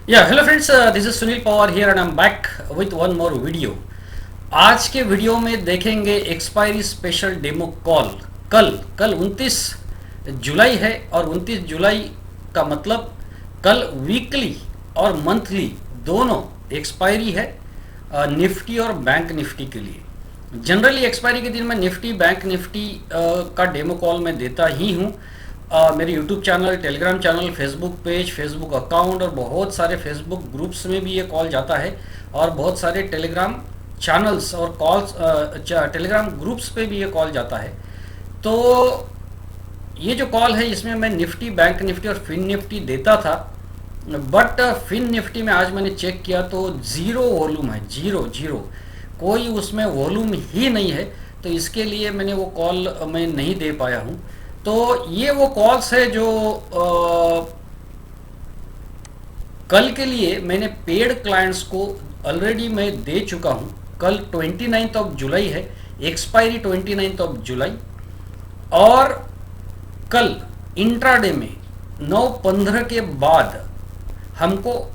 Hello friends, this is Sunil Pawar here and I am back with one more video. आज के video में देखेंगे expiry special demo call. कल कल 29 जुलाई है और 29 जुलाई का मतलब कल वीकली और मंथली दोनों एक्सपायरी है निफ्टी और बैंक निफ्टी के लिए। जनरली एक्सपायरी के दिन मैं निफ्टी बैंक निफ्टी का डेमो कॉल मैं देता ही हूँ। मेरे YouTube channel, Telegram channel, Facebook page, Facebook account और बहुत सारे फेसबुक ग्रुप्स में भी ये कॉल जाता है और बहुत सारे टेलीग्राम चैनल्स और कॉल्स टेलीग्राम ग्रुप्स पे भी ये कॉल जाता है। तो ये जो कॉल है इसमें मैं निफ्टी बैंक निफ्टी और फिन निफ्टी देता था, बट फिन निफ्टी में आज मैंने चेक किया तो ज़ीरो वॉल्यूम है, ज़ीरो ज़ीरो, कोई उसमें वॉल्यूम ही नहीं है। तो इसके लिए मैंने वो कॉल मैं नहीं दे पाया हूँ। तो ये वो कॉल्स है जो कल के लिए मैंने पेड क्लाइंट्स को ऑलरेडी मैं दे चुका हूँ। कल 29 ऑफ जुलाई है, एक्सपायरी 29 ऑफ जुलाई। और कल इंट्राडे में 9:15 के बाद हमको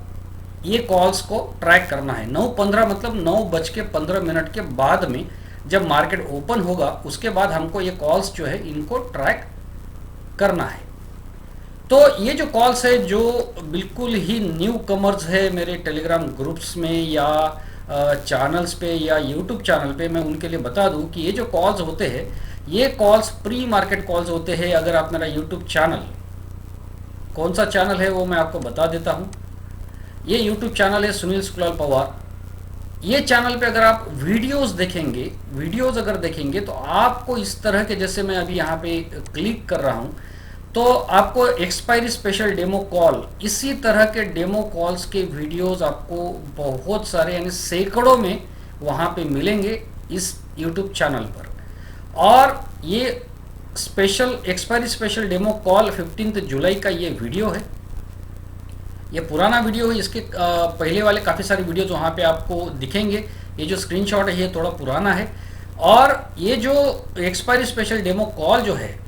ये कॉल्स को ट्रैक करना है। 9:15 मतलब 9:15 के बाद में जब मार्केट ओपन होगा उसके बाद हमको ये कॉल्स जो है इनको ट्रैक करना है। तो ये जो कॉल्स है जो बिल्कुल ही न्यू कमर्स है मेरे टेलीग्राम ग्रुप्स में या चैनल्स पे या यूट्यूब चैनल पे, मैं उनके लिए बता दूं कि ये जो कॉल्स होते हैं ये कॉल्स प्री मार्केट कॉल्स होते हैं। अगर आप मेरा यूट्यूब चैनल, कौन सा चैनल है वो मैं आपको बता देता हूँ। ये यूट्यूब चैनल है सुनील शुक्लाल पवार। ये चैनल पे अगर आप वीडियोस अगर देखेंगे तो आपको इस तरह के, जैसे मैं अभी यहाँ पे क्लिक कर रहा हूँ तो आपको एक्सपायरी स्पेशल डेमो कॉल, इसी तरह के डेमो कॉल्स के वीडियोस आपको बहुत सारे यानी सैकड़ों में वहाँ पे मिलेंगे इस यूट्यूब चैनल पर। और ये special expiry special demo call 15 जुलाई का ये वीडियो है। ये पुराना वीडियो है, इसके पहले वाले काफ़ी सारे वीडियोज वहाँ पे आपको दिखेंगे। ये जो स्क्रीनशॉट है ये थोड़ा पुराना है। और ये जो एक्सपायरी स्पेशल डेमो कॉल जो है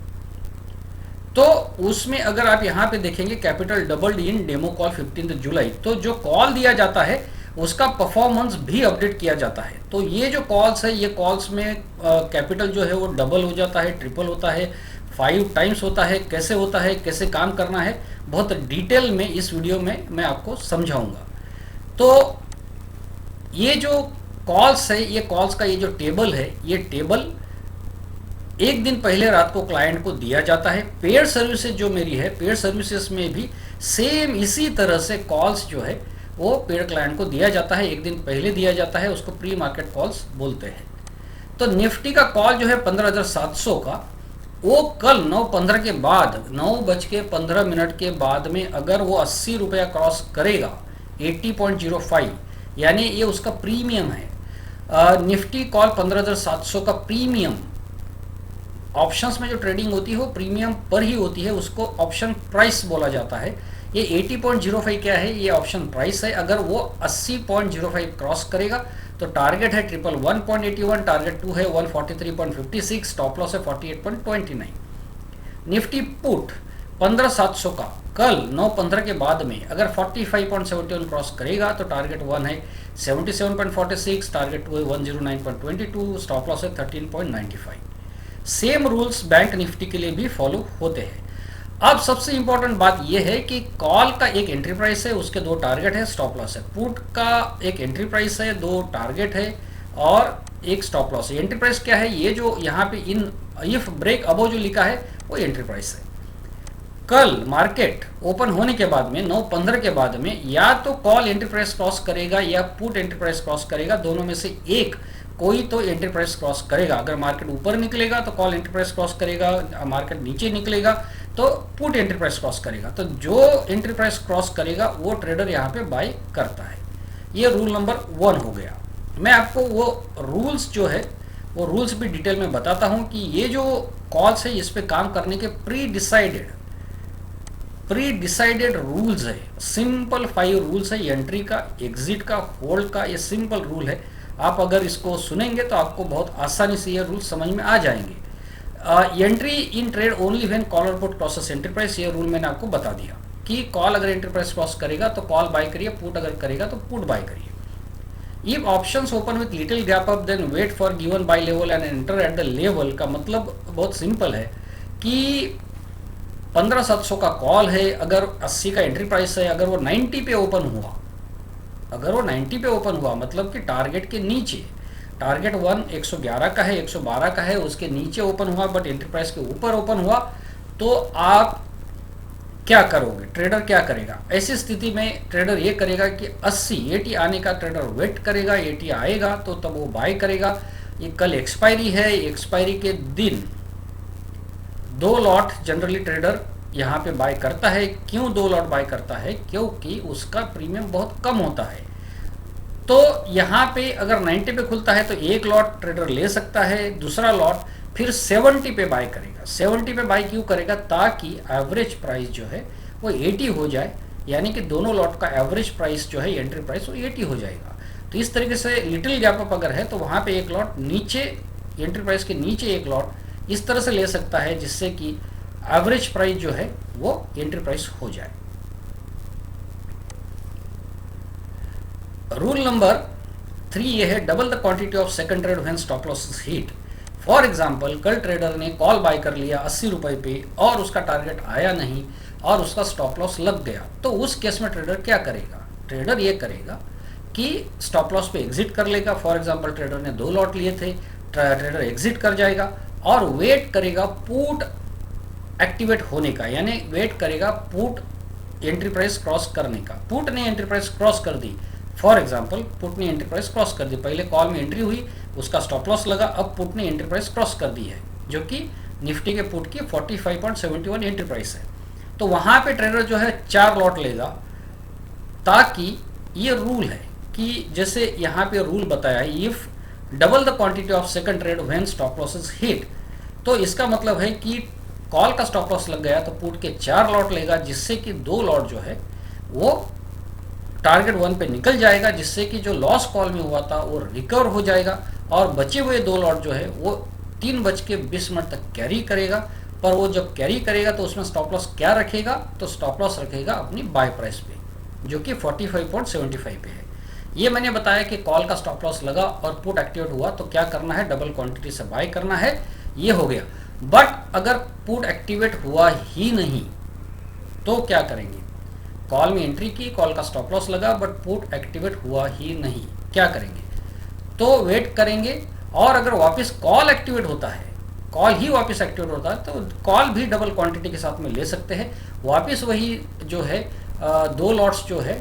तो उसमें अगर आप यहाँ पे देखेंगे कैपिटल डबल्ड इन डेमो कॉल 15 जुलाई, तो जो कॉल दिया जाता है उसका परफॉर्मेंस भी अपडेट किया जाता है। तो ये जो कॉल्स है ये कॉल्स में कैपिटल जो है वो डबल हो जाता है, ट्रिपल होता है, 5 टाइम्स होता है। कैसे होता है, कैसे काम करना है, बहुत डिटेल में इस वीडियो में मैं आपको समझाऊंगा। तो ये जो कॉल्स है, ये कॉल्स का ये जो टेबल है, ये टेबल एक दिन पहले रात को क्लाइंट को दिया जाता है। पेड सर्विसेज जो मेरी है, पेड सर्विसेज में भी सेम इसी तरह से कॉल्स जो है वो पेड क्लाइंट को दिया जाता है, एक दिन पहले दिया जाता है। उसको प्री मार्केट कॉल्स बोलते हैं। तो निफ्टी का कॉल जो है 15,700 का, वो कल 9:15 के बाद 9:15 के बाद में अगर वो 80 रुपया क्रॉस करेगा, 80.05, यानी ये उसका प्रीमियम है। निफ्टी कॉल 15,700 का प्रीमियम, ऑप्शंस में जो ट्रेडिंग होती है वो प्रीमियम पर ही होती है, उसको ऑप्शन प्राइस बोला जाता है। ये 80.05 क्या है, ये ऑप्शन प्राइस है। अगर वो 80.05 क्रॉस करेगा तो टारगेट है 111.81, टारगेट 2 है 143.56, स्टॉप लॉस है 48.29। निफ्टी पुट 15,700 का कल 9:15 के बाद में अगर 45.71 क्रॉस करेगा तो टारगेट 1 है 77.46, टारगेट 2 है 109.22, स्टॉप लॉस है 13.95। सेम रूल्स बैंक निफ्टी के लिए भी फॉलो होते हैं। अब सबसे इंपॉर्टेंट बात यह है कि कॉल का एक एंट्री प्राइस है, उसके 2 टारगेट है, स्टॉप लॉस है। पुट का एक एंट्री प्राइस है, 2 टारगेट है और एक स्टॉप लॉस है। एंट्री प्राइस क्या है, ये जो यहाँ पे इन इफ ब्रेक अबव जो लिखा है वो एंट्री प्राइस है। कल मार्केट ओपन होने के बाद में 9:15 के बाद में या तो कॉल एंट्री प्राइस क्रॉस करेगा या पुट एंट्री प्राइस क्रॉस करेगा, दोनों में से एक कोई तो एंट्री प्राइस क्रॉस करेगा। अगर मार्केट ऊपर निकलेगा तो कॉल एंट्री प्राइस क्रॉस करेगा, मार्केट नीचे निकलेगा तो पुट एंट्री प्राइस क्रॉस करेगा। तो जो एंट्री प्राइस क्रॉस करेगा वो ट्रेडर यहाँ पे बाय करता है। ये रूल नंबर 1 हो गया। मैं आपको वो रूल्स जो है वो रूल्स भी डिटेल में बताता हूँ कि ये जो कॉल्स है इस पे काम करने के प्री डिसाइडेड रूल्स है। सिंपल 5 रूल्स है, एंट्री का, एग्जिट का, होल्ड का, ये सिंपल रूल है। आप अगर इसको सुनेंगे तो आपको बहुत आसानी से ये रूल समझ में आ जाएंगे। Entry in trade only when call or put crosses entry price, ये रूल मैंने आपको बता दिया कि कॉल अगर एंट्री प्राइस क्रॉस करेगा तो कॉल बाय करिए, पुट अगर करेगा तो पुट बाय करिए। If options open with little gap up then wait for given buy level and enter at the level का मतलब बहुत सिंपल है कि 15,700 का कॉल है, अगर 80 का एंट्री प्राइस है, अगर वो 90 पे ओपन हुआ, अगर वो 90 पे ओपन हुआ मतलब कि टारगेट के नीचे, टारगेट 111 का है, 112 का है, उसके नीचे ओपन हुआ बट एंट्री प्राइस के ऊपर ओपन हुआ, तो आप क्या करोगे? ट्रेडर क्या करेगा ऐसी स्थिति में? ट्रेडर ये करेगा कि 80 आने का ट्रेडर वेट करेगा, 80 आएगा तो तब वो बाय करेगा। ये कल एक्सपायरी है, एक्सपायरी के दिन 2 लॉट जनरली ट्रेडर यहाँ पे बाय करता है। क्यों 2 लॉट बाय करता है? क्योंकि उसका प्रीमियम बहुत कम होता है। तो यहाँ पे अगर 90 पे खुलता है तो 1 लॉट ट्रेडर ले सकता है, दूसरा लॉट फिर 70 पे बाय करेगा। 70 पे बाय क्यों करेगा? ताकि एवरेज प्राइस जो है वो 80 हो जाए, यानी कि दोनों लॉट का एवरेज प्राइस जो है एंट्री प्राइस वो 80 हो जाएगा। तो इस तरीके से लिटिल गैप अप अगर है तो वहाँ पे 1 लॉट नीचे, एंट्री प्राइस के नीचे 1 लॉट इस तरह से ले सकता है जिससे कि एवरेज प्राइस जो है वो एंट्री प्राइस हो जाए। रूल नंबर 3 ये है, double the quantity of second trade when stop loss hit. For example कल ट्रेडर ने कॉल बाय कर लिया 80 रुपए पे और उसका टारगेट आया नहीं और उसका स्टॉप लॉस लग गया, तो उस केस में ट्रेडर क्या करेगा? ट्रेडर ये करेगा कि स्टॉप लॉस पे एग्जिट कर लेगा। फॉर एग्जाम्पल ट्रेडर ने 2 लॉट लिए थे, ट्रेडर एग्जिट कर जाएगा और वेट करेगा पुट एक्टिवेट होने का, यानी वेट करेगा पुट एंट्री प्राइस क्रॉस करने का। पुट ने एंट्री प्राइस क्रॉस कर दी, फॉर एग्जाम्पल पुट ने एंट्री प्राइस क्रॉस कर दी, पहले कॉल में एंट्री हुई, उसका स्टॉप लॉस लगा, अब पुट ने एंट्री प्राइस क्रॉस कर दी है, जो कि निफ्टी के पुट की 45.71 एंट्री प्राइस है। तो वहां पे ट्रेडर जो है 4 लॉट लेगा, ताकि ये रूल है कि जैसे यहाँ पे रूल बताया, if double the quantity of second trade when stop loss is hit, तो इसका मतलब है कि कॉल का स्टॉप लॉस लग गया तो पुट के 4 लॉट लेगा, जिससे कि 2 लॉट जो है वो टारगेट 1 पे निकल जाएगा, जिससे कि जो लॉस कॉल में हुआ था वो रिकवर हो जाएगा और बचे हुए 2 लॉट जो है वो 3:20 तक कैरी करेगा। पर वो जब कैरी करेगा तो उसमें स्टॉप लॉस क्या रखेगा? तो स्टॉप लॉस रखेगा अपनी बाय प्राइस पे, जो कि 45.75 पे है। ये मैंने बताया कि कॉल का स्टॉप लॉस लगा और पुट एक्टिवेट हुआ तो क्या करना है? डबल क्वांटिटी से बाय करना है, ये हो गया। बट अगर पुट एक्टिवेट हुआ ही नहीं तो क्या करेंगे? कॉल में एंट्री की, कॉल का स्टॉप लॉस लगा बट पुट एक्टिवेट हुआ ही नहीं, क्या करेंगे? तो वेट करेंगे और अगर वापस कॉल एक्टिवेट होता है, कॉल ही वापस एक्टिवेट होता है, तो कॉल भी डबल क्वांटिटी के साथ में ले सकते हैं। वापस वही जो है 2 लॉट्स जो है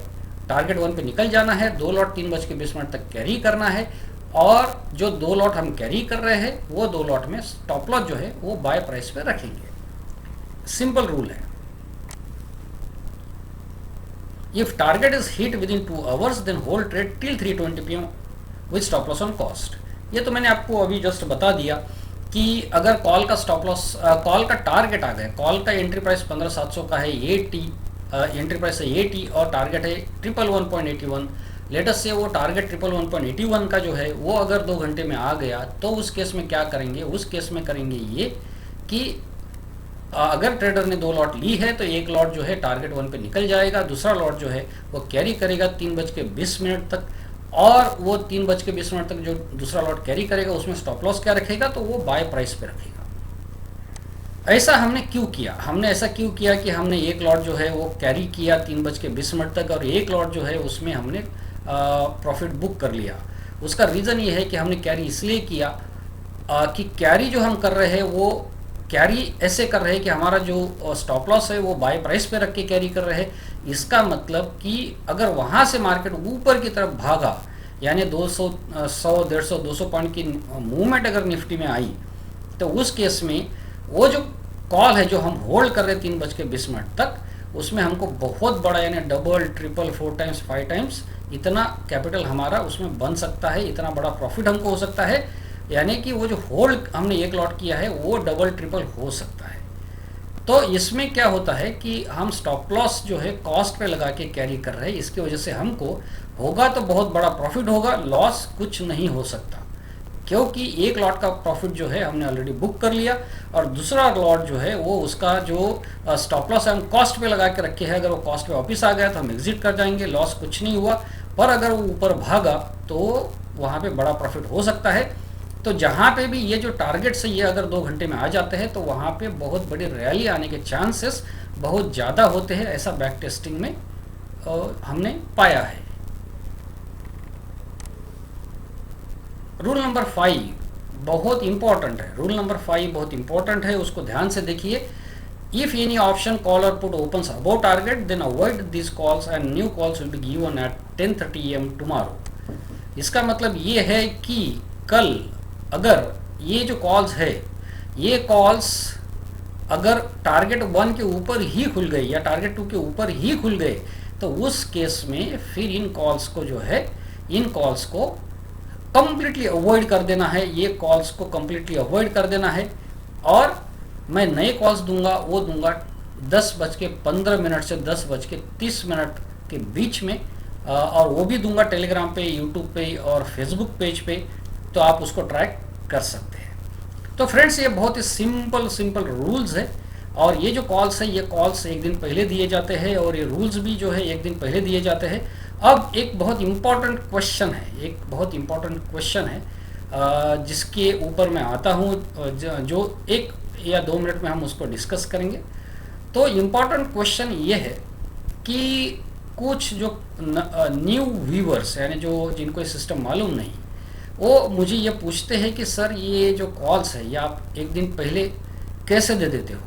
टारगेट 1 पे निकल जाना है, 2 लॉट 3:20 तक कैरी करना है और जो 2 लॉट हम कैरी कर रहे हैं वो 2 लॉट में स्टॉप लॉस जो है वो बाय प्राइस पे रखेंगे। सिंपल रूल है। If target is hit within 2 hours, then hold trade till 3:20 PM with stop loss on cost। ये तो मैंने आपको अभी जस्ट बता दिया कि अगर कॉल का स्टॉप लॉस, कॉल का टारगेट आ गया, कॉल का एंट्री प्राइस 15,700 का है, 80 एंट्री प्राइस है 80 और टारगेट है 111.81। लेटेस्ट से वो टारगेट 111.81 का जो है वो अगर 2 घंटे में आ गया तो उस केस में क्या करेंगे? उस केस में करेंगे ये कि अगर ट्रेडर ने 2 लॉट ली है तो 1 लॉट जो है टारगेट 1 पे निकल जाएगा, दूसरा लॉट जो है वो कैरी करेगा 3:20 तक और वो 3:20 तक जो दूसरा लॉट कैरी करेगा उसमें स्टॉप लॉस क्या रखेगा? तो वो बाय प्राइस पे रखेगा। ऐसा हमने क्यों किया? हमने ऐसा क्यों किया कि हमने 1 लॉट जो है वो कैरी किया 3:20 तक और 1 लॉट जो है उसमें हमने प्रॉफिट बुक कर लिया। उसका रीज़न ये है कि हमने कैरी इसलिए किया कि कैरी जो हम कर रहे हैं वो कैरी ऐसे कर रहे हैं कि हमारा जो स्टॉप लॉस है वो बाय प्राइस पे रख के कैरी कर रहे हैं। इसका मतलब कि अगर वहाँ से मार्केट ऊपर की तरफ भागा, यानी 200, 100, 150, 200 पॉइंट की मूवमेंट अगर निफ्टी में आई, तो उस केस में वो जो कॉल है जो हम होल्ड कर रहे हैं 3:20 तक, उसमें हमको बहुत बड़ा यानी डबल, ट्रिपल, 4 टाइम्स, 5 टाइम्स इतना कैपिटल हमारा उसमें बन सकता है, इतना बड़ा प्रॉफिट हमको हो सकता है। यानी कि वो जो होल्ड हमने 1 लॉट किया है वो डबल, ट्रिपल हो सकता है। तो इसमें क्या होता है कि हम स्टॉप लॉस जो है कॉस्ट पे लगा के कैरी कर रहे हैं, इसकी वजह से हमको होगा तो बहुत बड़ा प्रॉफिट होगा, लॉस कुछ नहीं हो सकता। क्योंकि एक लॉट का प्रॉफिट जो है हमने ऑलरेडी बुक कर लिया और दूसरा लॉट जो है वो उसका जो स्टॉप लॉस हम कॉस्ट पे लगा के रखे हैं, अगर वो कॉस्ट पे वापस आ गया तो हम एग्जिट कर जाएंगे, लॉस कुछ नहीं हुआ। पर अगर वो ऊपर भागा तो वहाँ पे बड़ा प्रॉफिट हो सकता है। तो जहाँ पे भी ये जो टारगेट से ये अगर 2 घंटे में आ जाते हैं तो वहाँ पे बहुत बड़ी रैली आने के चांसेस बहुत ज़्यादा होते हैं, ऐसा बैक टेस्टिंग में हमने पाया है। रूल नंबर 5 बहुत इंपॉर्टेंट है, रूल नंबर 5 बहुत इंपॉर्टेंट है, उसको ध्यान से देखिए। If any option call or put opens above target then avoid this calls and new calls will be given at 10:30 AM tomorrow. इसका मतलब ये है कि कल अगर ये जो कॉल्स है, ये कॉल्स अगर टारगेट 1 के ऊपर ही खुल गई या टारगेट 2 के ऊपर ही खुल गए तो उस केस में फिर इन कॉल्स को जो है, इन कॉल्स को कंप्लीटली अवॉइड कर देना है, ये कॉल्स को कंप्लीटली अवॉइड कर देना है। और मैं नए कॉल्स दूंगा, वो दूंगा 10:15 से 10:30 के बीच में, और वो भी दूंगा टेलीग्राम पे, यूट्यूब पे और फेसबुक पेज पे, तो आप उसको ट्रैक कर सकते हैं। तो फ्रेंड्स ये बहुत ही सिंपल रूल्स है, और ये जो कॉल्स है ये कॉल्स एक दिन पहले दिए जाते हैं और ये रूल्स भी जो है एक दिन पहले दिए जाते हैं। अब एक बहुत इम्पॉर्टेंट क्वेश्चन है, एक बहुत इम्पॉर्टेंट क्वेश्चन है जिसके ऊपर मैं आता हूँ, जो 1 या 2 मिनट में हम उसको डिस्कस करेंगे। तो इम्पॉर्टेंट क्वेश्चन ये है कि कुछ जो न्यू व्यूअर्स यानी जो जिनको ये सिस्टम मालूम नहीं, वो मुझे ये पूछते हैं कि सर ये जो कॉल्स है ये आप एक दिन पहले कैसे दे देते हो।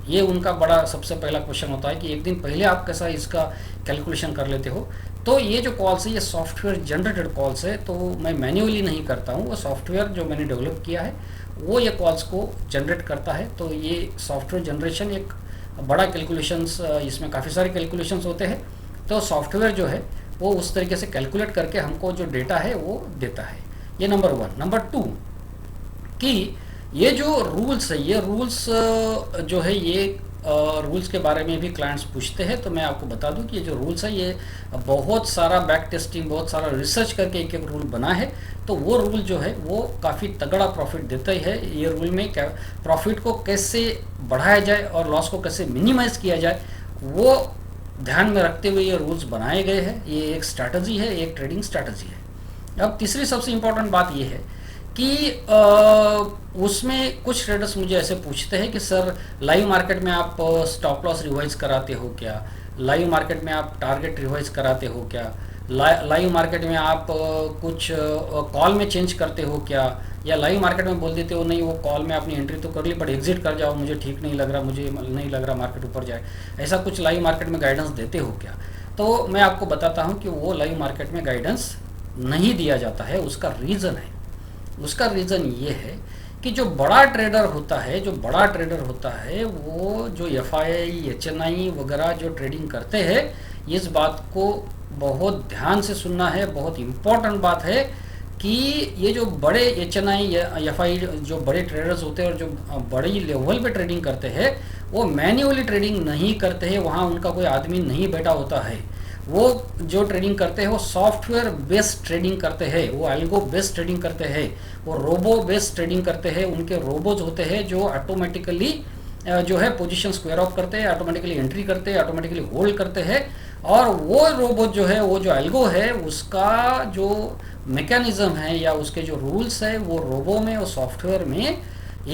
ये उनका बड़ा सबसे पहला क्वेश्चन होता है कि एक दिन पहले आप कैसा इसका कैलकुलेशन कर लेते हो। तो ये जो कॉल्स है ये सॉफ्टवेयर जनरेटेड कॉल्स है, तो मैं मैन्युअली नहीं करता हूँ, वो सॉफ्टवेयर जो मैंने डेवलप किया है वो ये कॉल्स को जनरेट करता है। तो ये सॉफ्टवेयर जनरेशन एक बड़ा कैलकुलेशंस, इसमें काफ़ी सारे कैलकुलेशंस होते हैं। तो सॉफ्टवेयर जो है वो उस तरीके से कैलकुलेट करके हमको जो डेटा है वो देता है। ये नंबर 1। नंबर 2 कि ये जो रूल्स है, ये रूल्स जो है ये रूल्स के बारे में भी क्लाइंट्स पूछते हैं। तो मैं आपको बता दूं कि ये जो रूल्स है ये बहुत सारा बैक टेस्टिंग, बहुत सारा रिसर्च करके एक एक रूल बना है। तो वो रूल जो है वो काफ़ी तगड़ा प्रॉफिट देता ही है। ये रूल में क्या प्रॉफिट को कैसे बढ़ाया जाए और लॉस को कैसे मिनिमाइज किया जाए वो ध्यान में रखते हुए ये रूल्स बनाए गए हैं। ये एक स्ट्रैटेजी है, एक ट्रेडिंग स्ट्रैटेजी है। अब तीसरी सबसे इम्पोर्टेंट बात ये है कि उसमें कुछ ट्रेडर्स मुझे ऐसे पूछते हैं कि सर लाइव मार्केट में आप स्टॉप लॉस रिवाइज कराते हो क्या, लाइव मार्केट में आप टारगेट रिवाइज कराते हो क्या, लाइव मार्केट में आप कुछ कॉल में चेंज करते हो क्या, या लाइव मार्केट में बोल देते हो नहीं वो कॉल में आपने एंट्री तो कर ली बट एग्जिट कर जाओ, मुझे ठीक नहीं लग रहा, मुझे नहीं लग रहा मार्केट ऊपर जाए, ऐसा कुछ लाइव मार्केट में गाइडेंस देते हो क्या। तो मैं आपको बताता हूँ कि वो लाइव मार्केट में गाइडेंस नहीं दिया जाता है। उसका रीज़न है, उसका रीज़न ये है कि जो बड़ा ट्रेडर होता है, जो बड़ा ट्रेडर होता है वो जो FI HNI वगैरह जो ट्रेडिंग करते हैं, इस बात को बहुत ध्यान से सुनना है। बहुत इम्पोर्टेंट बात है कि ये जो बड़े HNI या FI जो बड़े ट्रेडर्स होते हैं और जो बड़ी लेवल पे ट्रेडिंग करते हैं वो मैन्युअली ट्रेडिंग नहीं करते हैं, वहाँ उनका कोई आदमी नहीं बैठा होता है। वो जो ट्रेडिंग करते हैं वो सॉफ्टवेयर बेस्ड ट्रेडिंग करते हैं, वो एल्गो बेस्ड ट्रेडिंग करते हैं, वो रोबो बेस्ड ट्रेडिंग करते हैं। उनके रोबोज होते हैं जो ऑटोमेटिकली जो है पोजीशन स्क्वायर ऑफ करते हैं, ऑटोमेटिकली एंट्री करते हैं, ऑटोमेटिकली होल्ड करते हैं। और वो रोबोट जो है, वो जो एल्गो है, उसका जो मैकेनिज्म है या उसके जो रूल्स है वो रोबो में और सॉफ्टवेयर में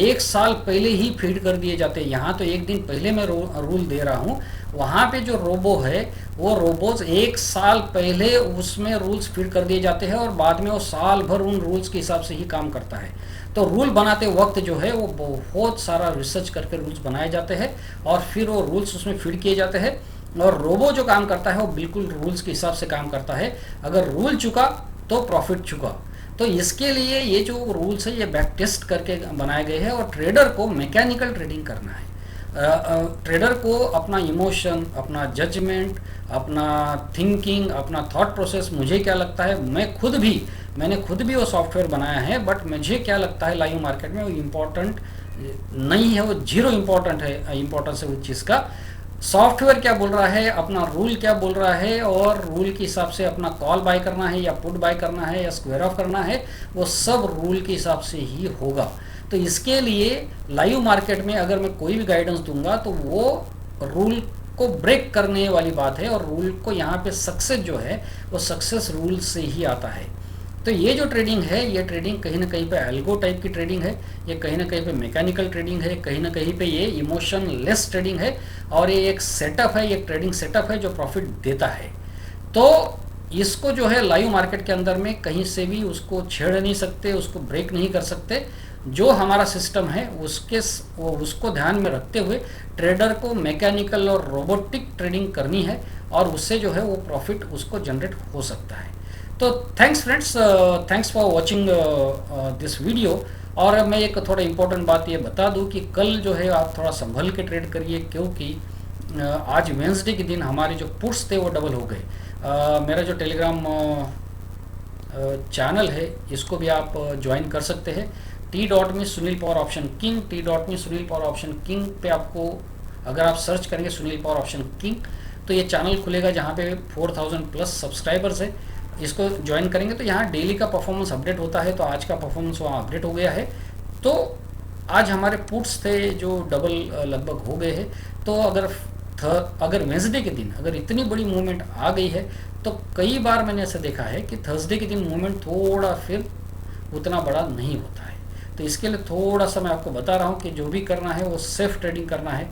1 साल पहले ही फीड कर दिए जाते हैं। यहाँ तो एक दिन पहले मैं रूल दे रहा हूँ, वहाँ पे जो रोबो है वो रोबोज 1 साल पहले उसमें रूल्स फीड कर दिए जाते हैं और बाद में वो साल भर उन रूल्स के हिसाब से ही काम करता है। तो रूल बनाते वक्त जो है वो बहुत सारा रिसर्च करके रूल्स बनाए जाते हैं और फिर वो रूल्स उसमें फीड किए जाते हैं। और रोबो जो काम करता है वो बिल्कुल रूल्स के हिसाब से काम करता है। अगर रूल चुका तो प्रॉफिट चुका। तो इसके लिए ये जो रूल्स है ये बैक टेस्ट करके बनाए गए हैं। और ट्रेडर को मैकेनिकल ट्रेडिंग करना है। ट्रेडर को अपना इमोशन, अपना जजमेंट, अपना थिंकिंग, अपना थॉट प्रोसेस, मुझे क्या लगता है, मैंने खुद भी वो सॉफ्टवेयर बनाया है, बट मुझे क्या लगता है लाइव मार्केट में वो इम्पोर्टेंट नहीं है, वो जीरो इम्पोर्टेंट है, इम्पोर्टेंस है उस चीज़ का। सॉफ्टवेयर क्या बोल रहा है, अपना रूल क्या बोल रहा है, और रूल के हिसाब से अपना कॉल बाय करना है या पुट बाय करना है या स्क्वायर ऑफ करना है, वो सब रूल के हिसाब से ही होगा। तो इसके लिए लाइव मार्केट में अगर मैं कोई भी गाइडेंस दूंगा तो वो रूल को ब्रेक करने वाली बात है, और रूल को यहाँ पे सक्सेस जो है वो सक्सेस रूल से ही आता है। तो ये जो ट्रेडिंग है, ये ट्रेडिंग कहीं ना कहीं पे एल्गो टाइप की ट्रेडिंग है, ये कहीं ना कहीं पे मैकेनिकल ट्रेडिंग है, कहीं ना कहीं पे ये इमोशन लेस ट्रेडिंग है, और ये एक सेटअप है, ये ट्रेडिंग सेटअप है जो प्रॉफिट देता है। तो इसको जो है लाइव मार्केट के अंदर में कहीं से भी उसको छेड़ नहीं सकते, उसको ब्रेक नहीं कर सकते। जो हमारा सिस्टम है उसको ध्यान में रखते हुए ट्रेडर को मैकेनिकल और रोबोटिक ट्रेडिंग करनी है, और उससे जो है वो प्रॉफिट उसको जनरेट हो सकता है। तो thanks friends, thanks for watching this video. और मैं एक थोड़ा इम्पोर्टेंट बात ये बता दूं कि कल जो है आप थोड़ा संभल के ट्रेड करिए, क्योंकि आज वेंसडे के दिन हमारे जो पुट्स थे वो डबल हो गए। मेरा जो टेलीग्राम चैनल है इसको भी आप ज्वाइन कर सकते हैं, t.me Sunil power option king, t.me Sunil power option king पे आपको अगर आप सर्च करेंगे सुनील पावर ऑप्शन किंग तो ये चैनल खुलेगा जहाँ पे 4000 प्लस सब्सक्राइबर्स है। इसको ज्वाइन करेंगे तो यहाँ डेली का परफॉर्मेंस अपडेट होता है, तो आज का परफॉर्मेंस वहाँ अपडेट हो गया है। तो आज हमारे पुट्स थे जो डबल लगभग हो गए हैं। तो अगर वेंसडे के दिन अगर इतनी बड़ी मूवमेंट आ गई है, तो कई बार मैंने ऐसा देखा है कि थर्सडे के दिन मूवमेंट थोड़ा फिर उतना बड़ा नहीं होता है। तो इसके लिए थोड़ा सा मैं आपको बता रहा हूँ कि जो भी करना है वो सेफ ट्रेडिंग करना है,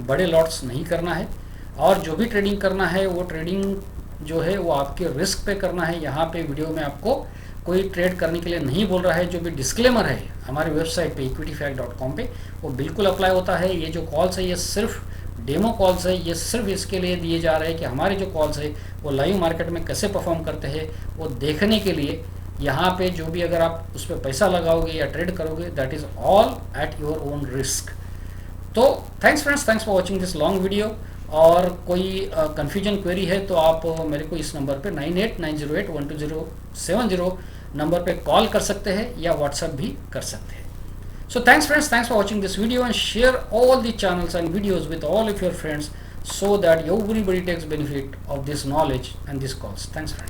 बड़े लॉट्स नहीं करना है, और जो भी ट्रेडिंग करना है वो ट्रेडिंग जो है वो आपके रिस्क पे करना है। यहाँ पे वीडियो में आपको कोई ट्रेड करने के लिए नहीं बोल रहा है। जो भी डिस्क्लेमर है हमारी वेबसाइट पे equityfact.com पे वो बिल्कुल अप्लाई होता है। ये जो कॉल्स है ये सिर्फ डेमो कॉल्स है, ये सिर्फ इसके लिए दिए जा रहे हैं कि हमारे जो कॉल्स है वो लाइव मार्केट में कैसे परफॉर्म करते हैं वो देखने के लिए। यहाँ पे जो भी अगर आप उस पर पैसा लगाओगे या ट्रेड करोगे that is all at your own risk. तो thanks friends, thanks for watching this long video. और कोई कन्फ्यूजन क्वेरी है तो आप मेरे को इस नंबर पे 9890812070 नंबर पे कॉल कर सकते हैं या व्हाट्सएप भी कर सकते हैं। So thanks friends, thanks for watching this video, and share all the channels and videos with all of your friends so that everybody takes benefit of this knowledge and these calls. Thanks friends.